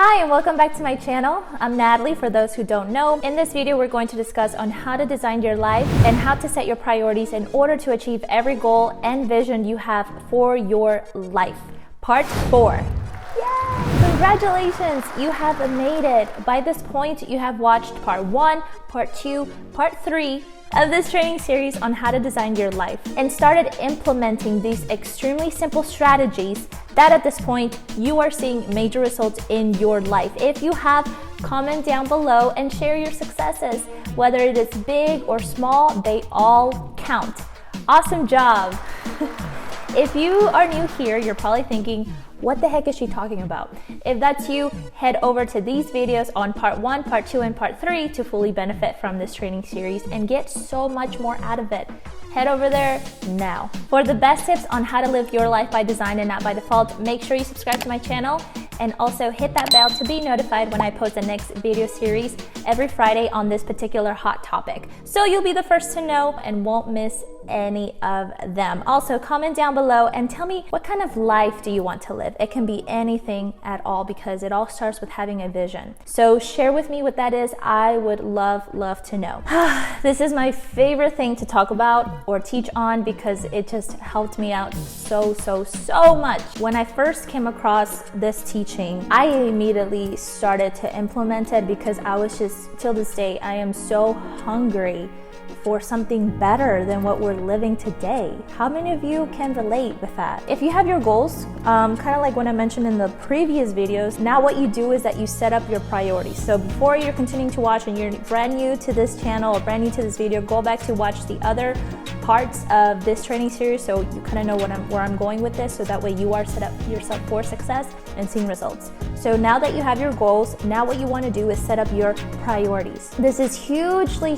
Hi and welcome back to my channel. I'm Natalie, for those who don't know. In this video, we're going to discuss on how to design your life and how to set your priorities in order to achieve every goal and vision you have for your life. Part 4. Yay! Congratulations, you have made it. By this point, you have watched part 1, part 2, part 3 of this training series on how to design your life and started implementing these extremely simple strategies that at this point you are seeing major results in your life. If you have, comment down below and share your successes. Whether it is big or small, they all count. Awesome job. If you are new here, you're probably thinking, what the heck is she talking about? If that's you, head over to these videos on part 1, part 2, and part 3 to fully benefit from this training series and get so much more out of it. Head over there now. For the best tips on how to live your life by design and not by default, make sure you subscribe to my channel and also hit that bell to be notified when I post the next video series every Friday on this particular hot topic. So you'll be the first to know and won't miss any of them. Also, comment down below and tell me, what kind of life do you want to live? It can be anything at all because it all starts with having a vision. So share with me what that is. I would love to know. This is my favorite thing to talk about or teach on because it just helped me out so much. When I first came across this teaching, I immediately started to implement it because I was just, till this day, I am so hungry for something better than what we're living today. How many of you can relate with that? If you have your goals, kind of like what I mentioned in the previous videos, now what you do is that you set up your priorities. So before you're continuing to watch and you're brand new to this channel or brand new to this video, go back to watch the other parts of this training series so you kind of know where I'm going with this, so that way you are set up yourself for success and seeing results. So now that you have your goals, now what you want to do is set up your priorities. This is hugely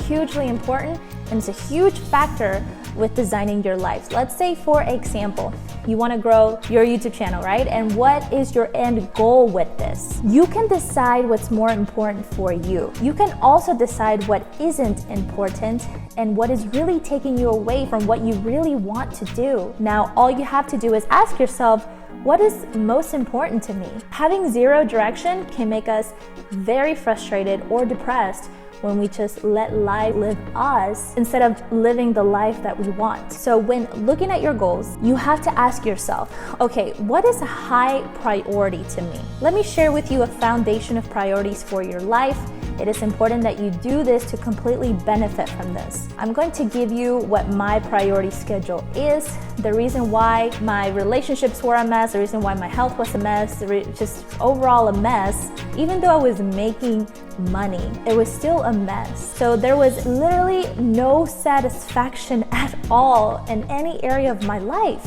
important, and it's a huge factor with designing your life. Let's say, for example, you want to grow your YouTube channel, right? And what is your end goal with this? You can decide what's more important for you. You can also decide what isn't important and what is really taking you away from what you really want to do. Now, all you have to do is ask yourself, what is most important to me? Having zero direction can make us very frustrated or depressed when we just let life live us instead of living the life that we want. So when looking at your goals, you have to ask yourself, okay, what is a high priority to me? Let me share with you a foundation of priorities for your life. It is important that you do this to completely benefit from this. I'm going to give you what my priority schedule is, the reason why my relationships were a mess, the reason why my health was a mess, just overall a mess. Even though I was making money, it was still a mess. So there was literally no satisfaction at all in any area of my life.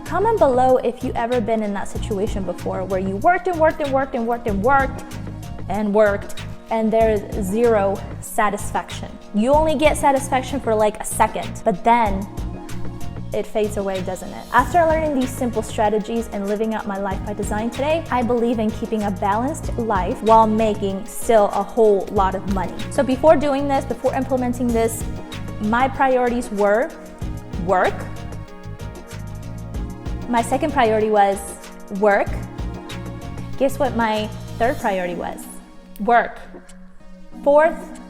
Comment below if you ever been in that situation before where you worked and there is zero satisfaction. You only get satisfaction for like a second, but then it fades away, doesn't it? After learning these simple strategies and living out my life by design today, I believe in keeping a balanced life while making still a whole lot of money. So before doing this, before implementing this, my priorities were work. My second priority was work. Guess what my third priority was? Work. Fourth,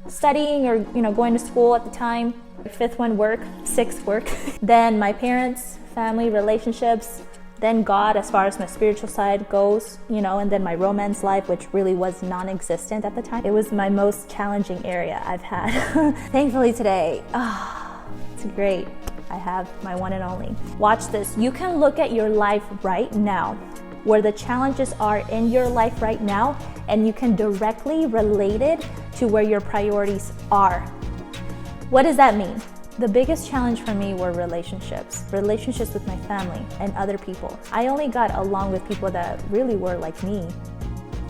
studying or going to school at the time. Fifth one, work. Sixth, work. Then my parents, family, relationships, then God as far as my spiritual side goes, and then my romance life, which really was non-existent at the time. It was my most challenging area I've had. Thankfully today, it's great. I have my one and only. Watch this. You can look at your life right now, where the challenges are in your life right now, and you can directly relate it to where your priorities are. What does that mean? The biggest challenge for me were relationships with my family and other people. I only got along with people that really were like me,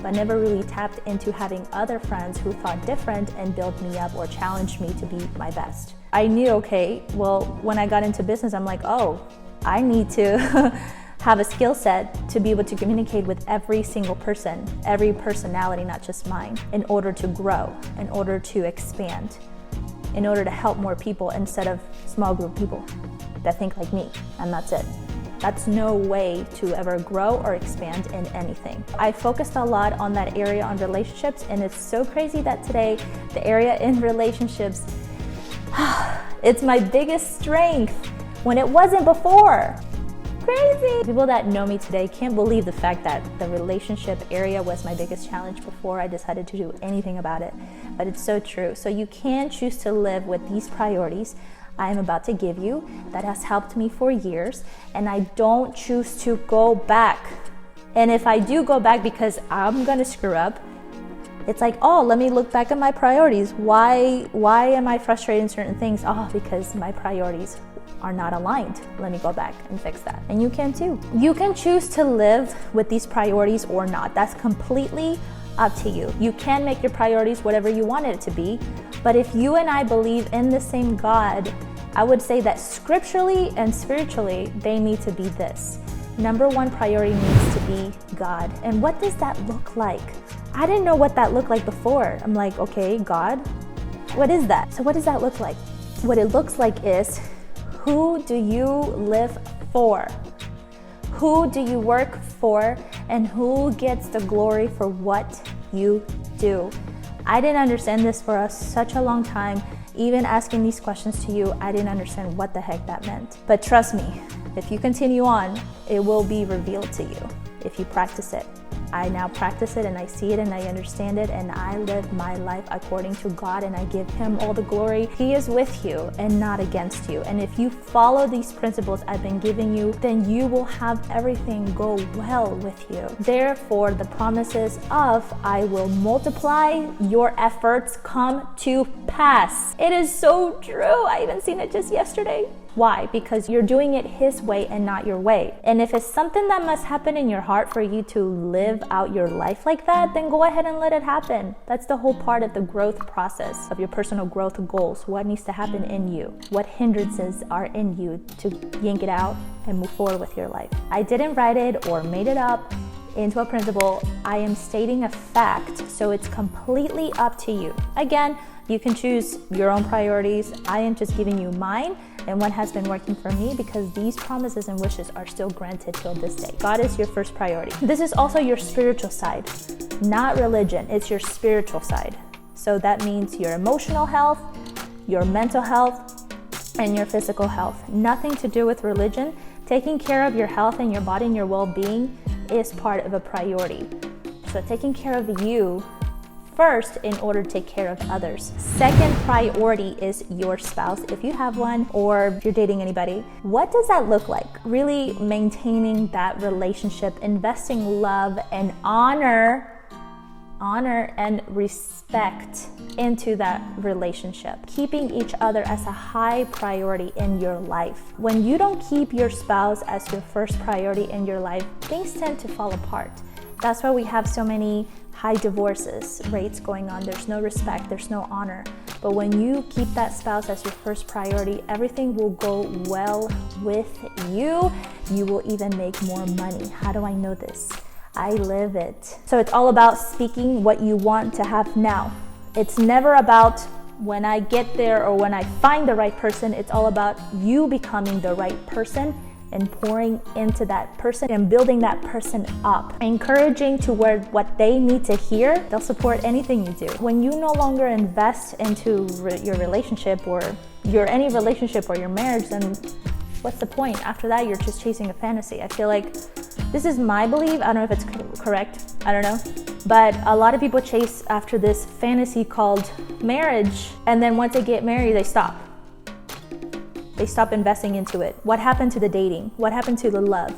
but never really tapped into having other friends who thought different and built me up or challenged me to be my best. I knew, okay, well, when I got into business, I'm like, oh, I need to have a skill set to be able to communicate with every single person, every personality, not just mine, in order to grow, in order to expand, in order to help more people instead of small group people that think like me, and that's it. That's no way to ever grow or expand in anything. I focused a lot on that area on relationships, and it's so crazy that today the area in relationships, it's my biggest strength when it wasn't before. Crazy. People that know me today can't believe the fact that the relationship area was my biggest challenge before I decided to do anything about it. But it's so true. So you can choose to live with these priorities I am about to give you that has helped me for years, and I don't choose to go back. And if I do go back because I'm gonna screw up, it's like, oh, let me look back at my priorities. Why am I frustrated in certain things? Oh, because my priorities are not aligned. Let me go back and fix that. And you can too. You can choose to live with these priorities or not. That's completely up to you. You can make your priorities whatever you want it to be. But if you and I believe in the same God, I would say that scripturally and spiritually, they need to be this. Number one priority needs to be God. And what does that look like? I didn't know what that looked like before. I'm like, okay, God, what is that? So what does that look like? What it looks like is, who do you live for? Who do you work for? And who gets the glory for what you do? I didn't understand this for such a long time. Even asking these questions to you, I didn't understand what the heck that meant. But trust me, if you continue on, it will be revealed to you if you practice it. I now practice it and I see it and I understand it, and I live my life according to God, and I give Him all the glory. He is with you and not against you. And if you follow these principles I've been giving you, then you will have everything go well with you. Therefore, the promises of I will multiply your efforts come to pass. It is so true. I even seen it just yesterday. Why? Because you're doing it His way and not your way. And if it's something that must happen in your heart for you to live out your life like that, then go ahead and let it happen. That's the whole part of the growth process of your personal growth goals. What needs to happen in you? What hindrances are in you to yank it out and move forward with your life? I didn't write it or made it up into a principle. I am stating a fact, so it's completely up to you. Again, you can choose your own priorities. I am just giving you mine and what has been working for me, because these promises and wishes are still granted till this day. God is your first priority. This is also your spiritual side, not religion. It's your spiritual side. So that means your emotional health, your mental health, and your physical health. Nothing to do with religion. Taking care of your health and your body and your well-being is part of a priority. So taking care of you first in order to take care of others. Second priority is your spouse, if you have one, or if you're dating anybody. What does that look like? Really maintaining that relationship, investing love and honor and respect into that relationship, keeping each other as a high priority in your life. When you don't keep your spouse as your first priority in your life, things tend to fall apart. That's why we have so many high divorces rates going on. There's no respect, there's no honor. But when you keep that spouse as your first priority, everything will go well with you. You will even make more money. How do I know this? I live it. So it's all about speaking what you want to have now. It's never about when I get there or when I find the right person. It's all about you becoming the right person and pouring into that person and building that person up, encouraging to where what they need to hear. They'll support anything you do. When you no longer invest into your relationship or any relationship or your marriage, then what's the point? After that, you're just chasing a fantasy. I feel like this is my belief. I don't know if it's correct. I don't know. But a lot of people chase after this fantasy called marriage, and then once they get married, they stop. They stop investing into it. What happened to the dating? What happened to the love?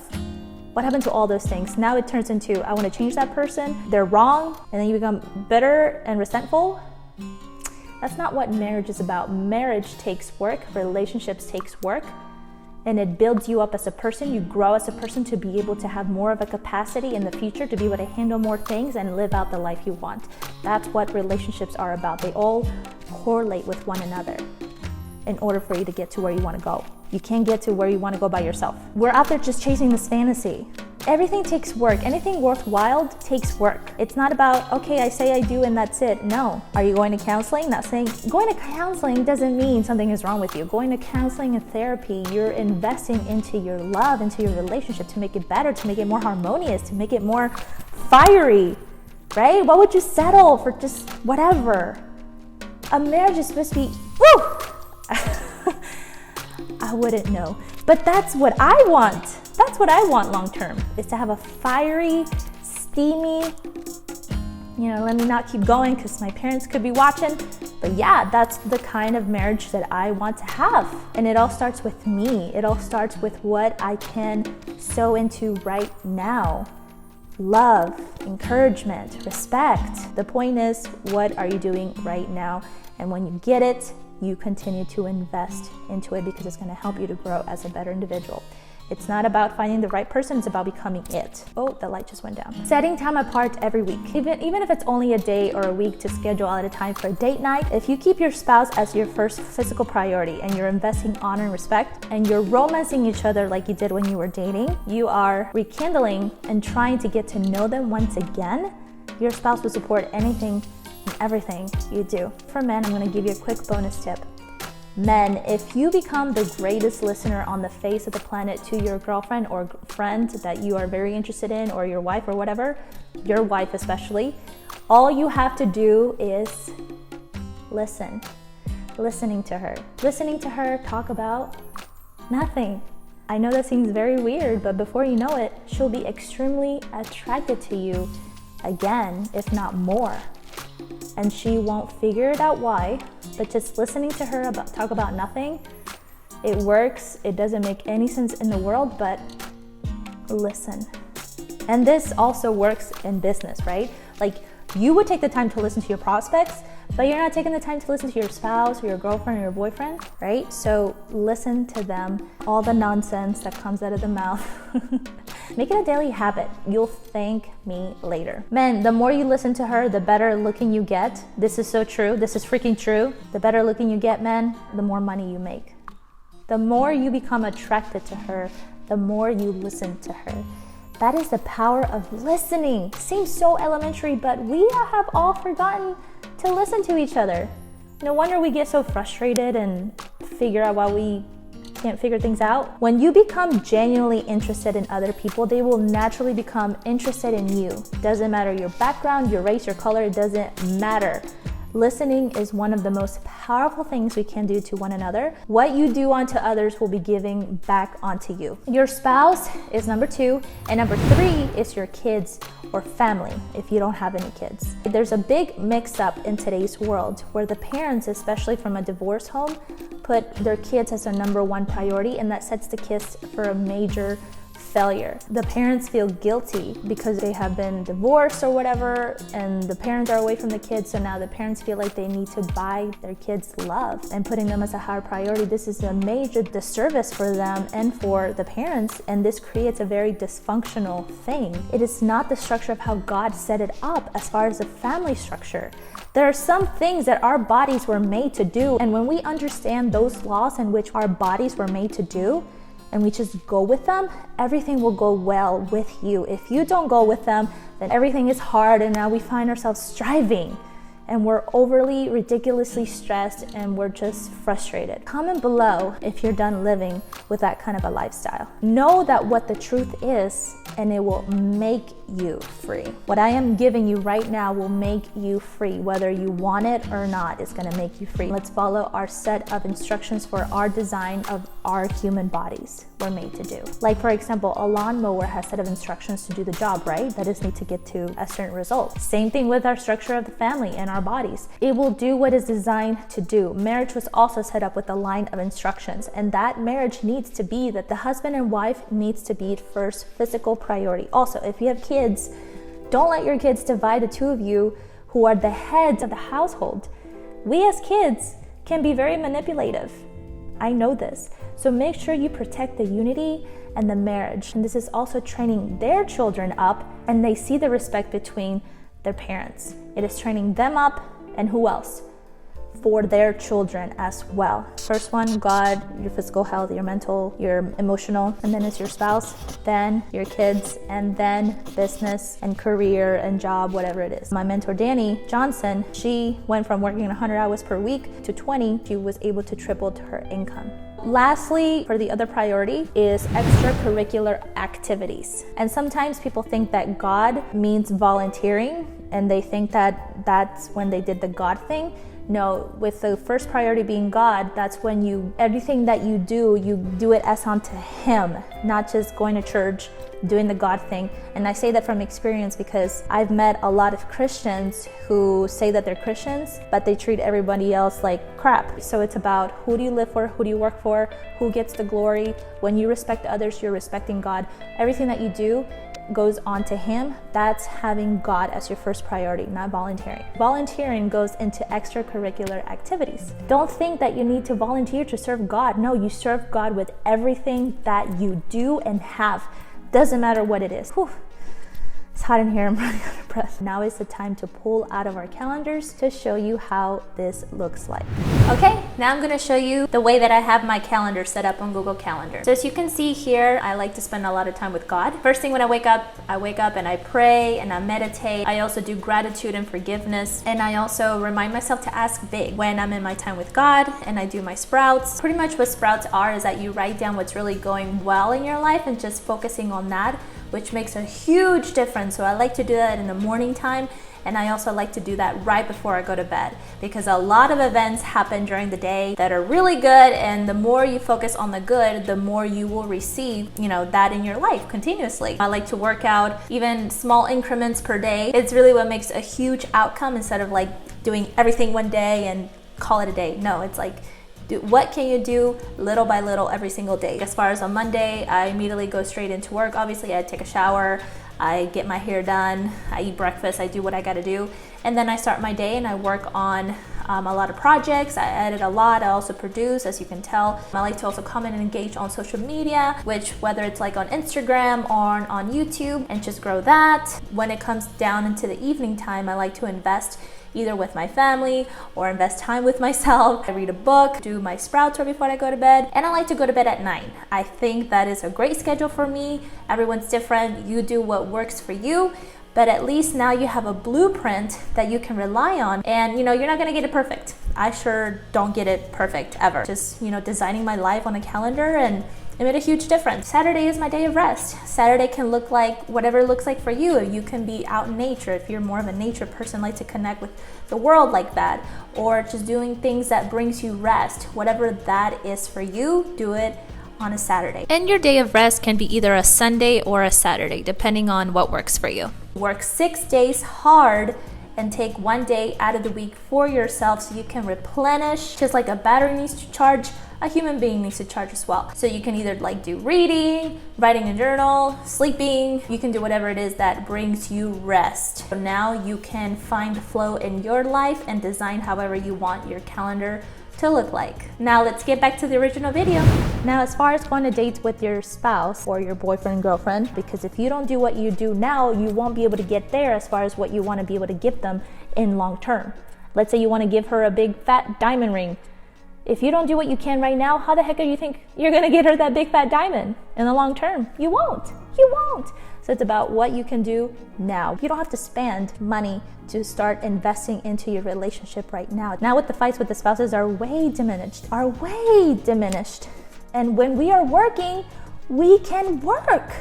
What happened to all those things? Now it turns into, I want to change that person. They're wrong. And then you become bitter and resentful. That's not what marriage is about. Marriage takes work. Relationships takes work. And it builds you up as a person. You grow as a person to be able to have more of a capacity in the future, to be able to handle more things and live out the life you want. That's what relationships are about. They all correlate with one another in order for you to get to where you want to go. You can't get to where you want to go by yourself. We're out there just chasing this fantasy. Everything takes work. Anything worthwhile takes work. It's not about, okay, I say I do and that's it. No. Are you going to counseling? Not saying going to counseling doesn't mean something is wrong with you. Going to counseling and therapy, you're investing into your love, into your relationship to make it better, to make it more harmonious, to make it more fiery, right? Why would you settle for just whatever? A marriage is supposed to be, woo! I wouldn't know. But that's what I want. That's what I want long term, is to have a fiery, steamy, let me not keep going because my parents could be watching. But yeah, that's the kind of marriage that I want to have. And it all starts with me. It all starts with what I can sow into right now. Love, encouragement, respect. The point is, what are you doing right now? And when you get it, you continue to invest into it because it's going to help you to grow as a better individual. It's not about finding the right person, it's about becoming it. Oh, the light just went down. Setting time apart every week. Even if it's only a day or a week to schedule out a time for a date night, if you keep your spouse as your first physical priority and you're investing honor and respect and you're romancing each other like you did when you were dating, you are rekindling and trying to get to know them once again, your spouse will support anything and everything you do. For men, I'm going to give you a quick bonus tip. Men, if you become the greatest listener on the face of the planet to your girlfriend or friend that you are very interested in, or your wife or whatever, your wife especially, all you have to do is listen. Listening to her talk about nothing. I know that seems very weird, but before you know it, she'll be extremely attracted to you again, if not more. And she won't figure it out why, but just listening to her talk about nothing, it works. It doesn't make any sense in the world, but listen. And this also works in business, right? Like, you would take the time to listen to your prospects, but you're not taking the time to listen to your spouse or your girlfriend or your boyfriend, right? So listen to them, all the nonsense that comes out of the mouth. Make it a daily habit. You'll thank me later. Men, the more you listen to her, the better looking you get. This is so true. This is freaking true. The better looking you get, men, the more money you make. The more you become attracted to her, the more you listen to her. That is the power of listening. Seems so elementary, but we have all forgotten to listen to each other. No wonder we get so frustrated and figure out why we can't figure things out. When you become genuinely interested in other people, they will naturally become interested in you. Doesn't matter your background, your race, your color, it doesn't matter. Listening is one of the most powerful things we can do to one another. What you do unto others will be giving back onto you. Your spouse is number 2, and number 3 is your kids or family if you don't have any kids. There's a big mix-up in today's world where the parents, especially from a divorce home, put their kids as their number 1 priority, and that sets the kids for a major failure. The parents feel guilty because they have been divorced or whatever, and the parents are away from the kids, so now the parents feel like they need to buy their kids love and putting them as a higher priority. This is a major disservice for them and for the parents, and this creates a very dysfunctional thing. It is not the structure of how God set it up as far as the family structure. There are some things that our bodies were made to do, and when we understand those laws in which our bodies were made to do, and we just go with them, everything will go well with you. If you don't go with them, then everything is hard, and now we find ourselves striving and we're overly, ridiculously stressed, and we're just frustrated. Comment below if you're done living with that kind of a lifestyle. Know that what the truth is, and it will make you free. What I am giving you right now will make you free. Whether you want it or not, it's gonna make you free. Let's follow our set of instructions for our design of our human bodies we're made to do. Like, for example, a lawnmower has a set of instructions to do the job, right? That is need to get to a certain result. Same thing with our structure of the family and our bodies. It will do what it's designed to do. Marriage was also set up with a line of instructions, and that marriage needs to be that the husband and wife needs to be first physical priority. Also, if you have kids, don't let your kids divide the two of you who are the heads of the household. We as kids can be very manipulative. I know this. So make sure you protect the unity and the marriage. And this is also training their children up, and they see the respect between their parents. It is training them up, and who else? for their children as well. First one, God, your physical health, your mental, your emotional, and then it's your spouse, then your kids, and then business and career and job, whatever it is. My mentor, Dani Johnson, she went from working 100 hours per week to 20. She was able to triple her income. Lastly, for the other priority is extracurricular activities. And sometimes people think that God means volunteering, and they think that that's when they did the God thing. No, with the first priority being God, that's when everything that you do it as unto Him, not just going to church, doing the God thing. And I say that from experience because I've met a lot of Christians who say that they're Christians, but they treat everybody else like crap. So it's about who do you live for, who do you work for, who gets the glory. When you respect others, you're respecting God. Everything that you do goes on to Him. That's having God as your first priority, not volunteering. Volunteering goes into extracurricular activities. Don't think that you need to volunteer to serve God. No, you serve God with everything that you do and have. Doesn't matter what it is. Whew. It's hot in here, I'm running out of breath. Now is the time to pull out of our calendars to show you how this looks like. Okay, now I'm gonna show you the way that I have my calendar set up on Google Calendar. So as you can see here, I like to spend a lot of time with God. First thing when I wake up and I pray and I meditate. I also do gratitude and forgiveness. And I also remind myself to ask big when I'm in my time with God, and I do my sprouts. Pretty much what sprouts are is that you write down what's really going well in your life and just focusing on that, which makes a huge difference. So I like to do that in the morning time, and I also like to do that right before I go to bed, because a lot of events happen during the day that are really good, and the more you focus on the good, the more you will receive, that in your life continuously. I like to work out even small increments per day. It's really what makes a huge outcome, instead of like doing everything one day and call it a day. No, it's like, what can you do little by little every single day? As far as on Monday, I immediately go straight into work. Obviously, I take a shower, I get my hair done, I eat breakfast, I do what I gotta do, and then I start my day and I work on a lot of projects. I edit a lot, I also produce, as you can tell. I like to also comment and engage on social media, which whether it's like on Instagram or on YouTube, and just grow that. When it comes down into the evening time, I like to invest either with my family or invest time with myself. I read a book, do my sprouts right before I go to bed, and I like to go to bed at 9. I think that is a great schedule for me. Everyone's different. You do what works for you, but at least now you have a blueprint that you can rely on, and you're not gonna get it perfect. I sure don't get it perfect ever. Just designing my life on a calendar, and it made a huge difference. Saturday is my day of rest. Saturday can look like whatever it looks like for you. You can be out in nature. If you're more of a nature person, like to connect with the world like that, or just doing things that brings you rest. Whatever that is for you, do it on a Saturday. And your day of rest can be either a Sunday or a Saturday, depending on what works for you. Work 6 days hard and take 1 day out of the week for yourself, so you can replenish. Just like a battery needs to charge, a human being needs to charge as well. So you can either do reading, writing a journal, sleeping. You can do whatever it is that brings you rest. So now you can find flow in your life and design however you want your calendar to look like. Now let's get back to the original video. Now, as far as going to dates with your spouse or your boyfriend, girlfriend, because if you don't do what you do now, you won't be able to get there as far as what you want to be able to give them in long term. Let's say you want to give her a big fat diamond ring. If you don't do what you can right now, how the heck do you think you're gonna get her that big fat diamond in the long term? You won't. So it's about what you can do now. You don't have to spend money to start investing into your relationship right now. Now with the fights with the spouses are way diminished. And when we are working, we can work.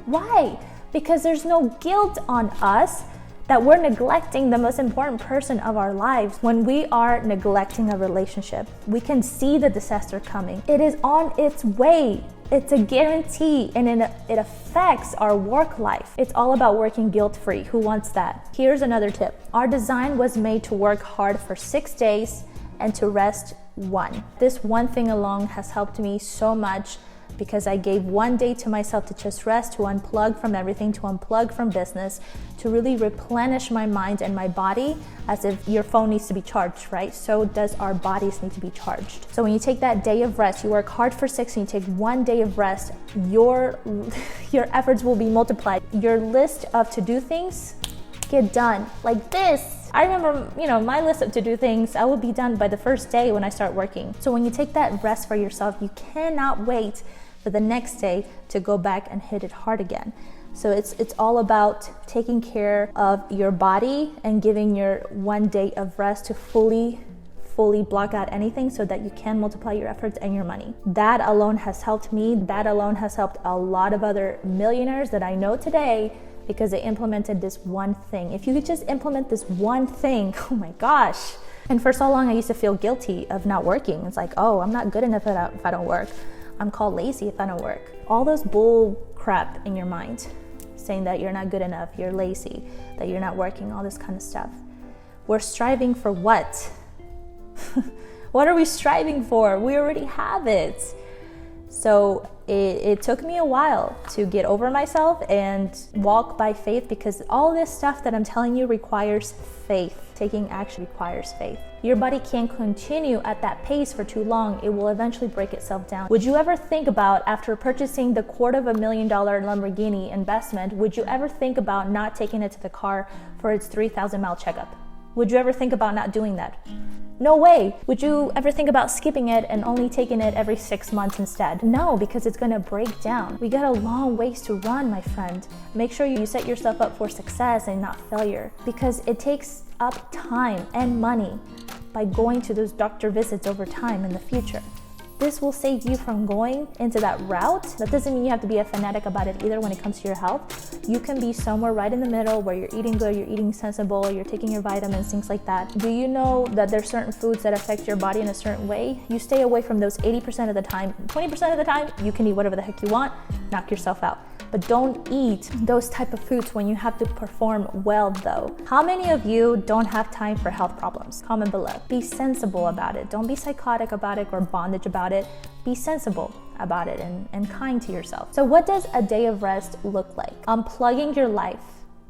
Why? Because there's no guilt on us that we're neglecting the most important person of our lives. When we are neglecting a relationship, we can see the disaster coming. It is on its way. It's a guarantee, and it affects our work life. It's all about working guilt-free. Who wants that? Here's another tip. Our design was made to work hard for 6 days and to rest 1. This one thing alone has helped me so much, because I gave 1 day to myself to just rest, to unplug from everything, to unplug from business, to really replenish my mind and my body, as if your phone needs to be charged, right? So does our bodies need to be charged. So when you take that day of rest, you work hard for 6 and you take 1 day of rest, your efforts will be multiplied. Your list of to-do things get done like this. I remember, my list of to-do things, I would be done by the first day when I start working. So when you take that rest for yourself, you cannot wait for the next day to go back and hit it hard again. So it's all about taking care of your body and giving your one day of rest to fully block out anything so that you can multiply your efforts and your money. That alone has helped me. That alone has helped a lot of other millionaires that I know today because they implemented this one thing. If you could just implement this one thing, oh my gosh. And for so long, I used to feel guilty of not working. It's like, oh, I'm not good enough if I don't work. I'm called lazy if I don't work. All those bull crap in your mind saying that you're not good enough, you're lazy, that you're not working, all this kind of stuff. We're striving for what? What are we striving for? We already have it. So it took me a while to get over myself and walk by faith, because all this stuff that I'm telling you requires faith. Taking action requires faith. Your body can't continue at that pace for too long. It will eventually break itself down. Would you ever think about, after purchasing the $250,000 Lamborghini investment, would you ever think about not taking it to the car for its 3,000-mile checkup? Would you ever think about not doing that? No way. Would you ever think about skipping it and only taking it every 6 months instead? No, because it's gonna break down. We got a long ways to run, my friend. Make sure you set yourself up for success and not failure, because it takes up time and money by going to those doctor visits over time in the future. This will save you from going into that route. That doesn't mean you have to be a fanatic about it either when it comes to your health. You can be somewhere right in the middle where you're eating good, you're eating sensible, you're taking your vitamins, things like that. Do you know that there's certain foods that affect your body in a certain way? You stay away from those 80% of the time. 20% of the time, you can eat whatever the heck you want, knock yourself out. But don't eat those type of foods when you have to perform well though. How many of you don't have time for health problems? Comment below. Be sensible about it. Don't be psychotic about it or bondage about it. Be sensible about it and kind to yourself. So what does a day of rest look like? Unplugging your life.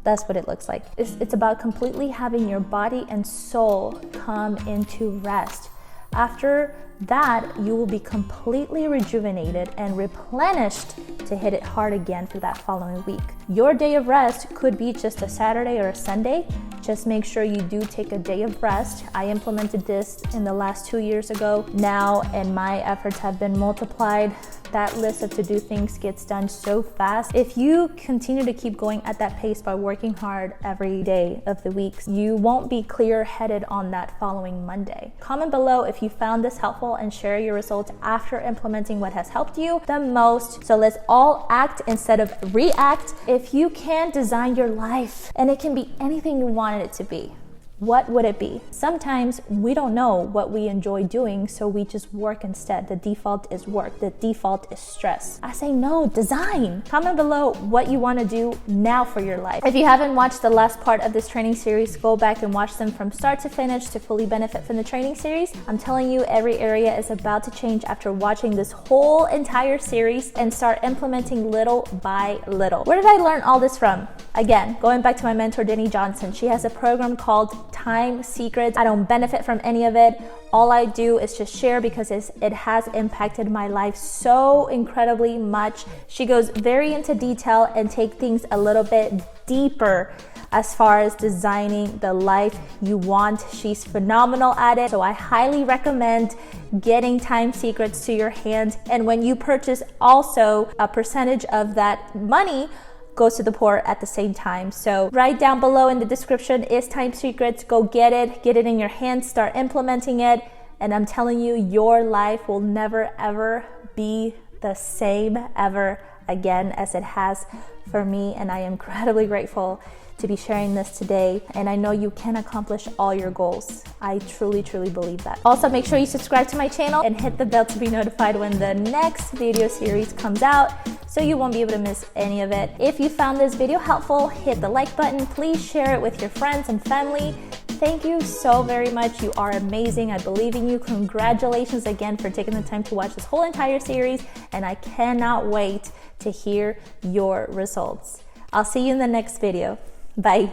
That's what it looks like. It's about completely having your body and soul come into rest. After that, you will be completely rejuvenated and replenished to hit it hard again for that following week. Your day of rest could be just a Saturday or a Sunday. Just make sure you do take a day of rest. I implemented this in the last 2 years ago now, and my efforts have been multiplied. That list of to-do things gets done so fast. If you continue to keep going at that pace by working hard every day of the week, you won't be clear-headed on that following Monday. Comment below if you found this helpful and share your results after implementing what has helped you the most. So let's all act instead of react. If you can design your life, and it can be anything you wanted it to be, what would it be? Sometimes we don't know what we enjoy doing, so we just work instead. The default is work. The default is stress. I say no, design. Comment below what you want to do now for your life. If you haven't watched the last part of this training series, go back and watch them from start to finish to fully benefit from the training series. I'm telling you, every area is about to change after watching this whole entire series and start implementing little by little. Where did I learn all this from? Again, going back to my mentor, Dani Johnson. She has a program called Time Secrets. I don't benefit from any of it. All I do is just share because it has impacted my life so incredibly much. She goes very into detail and take things a little bit deeper as far as designing the life you want. She's phenomenal at it. So I highly recommend getting Time Secrets to your hand. And when you purchase, also a percentage of that money goes to the poor at the same time. So right down below in the description is Time Secrets. Go get it in your hands, start implementing it. And I'm telling you, your life will never ever be the same ever again as it has for me. And I am incredibly grateful to be sharing this today. And I know you can accomplish all your goals. I truly, truly believe that. Also, make sure you subscribe to my channel and hit the bell to be notified when the next video series comes out, so you won't be able to miss any of it. If you found this video helpful, hit the like button. Please share it with your friends and family. Thank you so very much. You are amazing. I believe in you. Congratulations again for taking the time to watch this whole entire series, and I cannot wait to hear your results. I'll see you in the next video. Bye.